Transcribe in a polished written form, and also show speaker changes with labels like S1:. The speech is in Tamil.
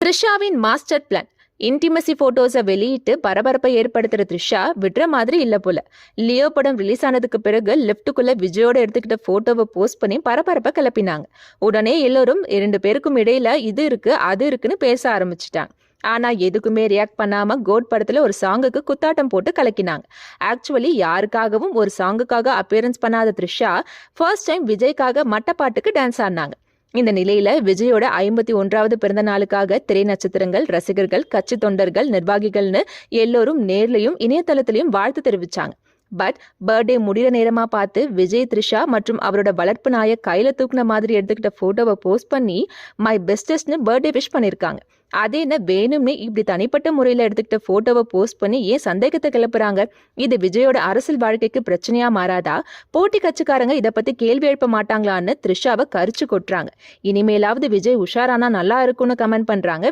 S1: த்ரிஷாவின் மாஸ்டர் பிளான். இன்டிமசி போட்டோஸை வெளியிட்டு பரபரப்பை ஏற்படுத்துற த்ரிஷா விடுற மாதிரி இல்ல போல. லியோ படம் ரிலீஸ் ஆனதுக்கு பிறகு லிப்டுக்குள்ள விஜயோட எடுத்துக்கிட்ட போட்டோவை போஸ்ட் பண்ணி பரபரப்பை கிளப்பினாங்க. உடனே எல்லோரும் 2 பேருக்கும் இடையில இது இருக்கு அது இருக்குன்னு பேச ஆரம்பிச்சிட்டாங்க. ஆனா எதுக்குமே ரியாக்ட் பண்ணாம கோட் படத்துல ஒரு சாங்குக்கு குத்தாட்டம் போட்டு கலக்கினாங்க. ஆக்சுவலி யாருக்காகவும் ஒரு சாங்குக்காக அப்பியரன்ஸ் பண்ணாத த்ரிஷா ஃபர்ஸ்ட் டைம் விஜய்க்காக மட்டப்பாட்டுக்கு டான்ஸ் ஆடினாங்க. இந்த நிலையில விஜயோட 51வது பிறந்த நாளுக்காக திரை நட்சத்திரங்கள், ரசிகர்கள், கட்சி தொண்டர்கள், நிர்வாகிகள்னு எல்லோரும் நேர்லயும் இணையதளத்திலையும் வாழ்த்து தெரிவிச்சாங்க. பட் பர்த்டே முடிகிற நேரமா பார்த்து விஜய் த்ரிஷா மற்றும் அவரோட வளர்ப்பு நாயை கையில தூக்குன மாதிரி எடுத்துக்கிட்ட போட்டோவை போஸ்ட் பண்ணி மை பெஸ்டஸ்ட்னு பர்த்டே விஷ் பண்ணிருக்காங்க. அதே என்ன வேணும்னு இப்படி தனிப்பட்ட முறையில எடுத்துக்கிட்ட போட்டோவை போஸ்ட் பண்ணி ஏன் சந்தேகத்தை கிளப்புறாங்க? இது விஜயோட அரசியல் வாழ்க்கைக்கு பிரச்சனையா மாறாதா? போட்டி கட்சிக்காரங்க இதை பத்தி கேள்வி எழுப்ப மாட்டாங்களான்னு த்ரிஷாவை கரிச்சு கொட்டுறாங்க. இனிமேலாவது விஜய் உஷாரானா நல்லா இருக்கும்னு கமெண்ட் பண்றாங்க.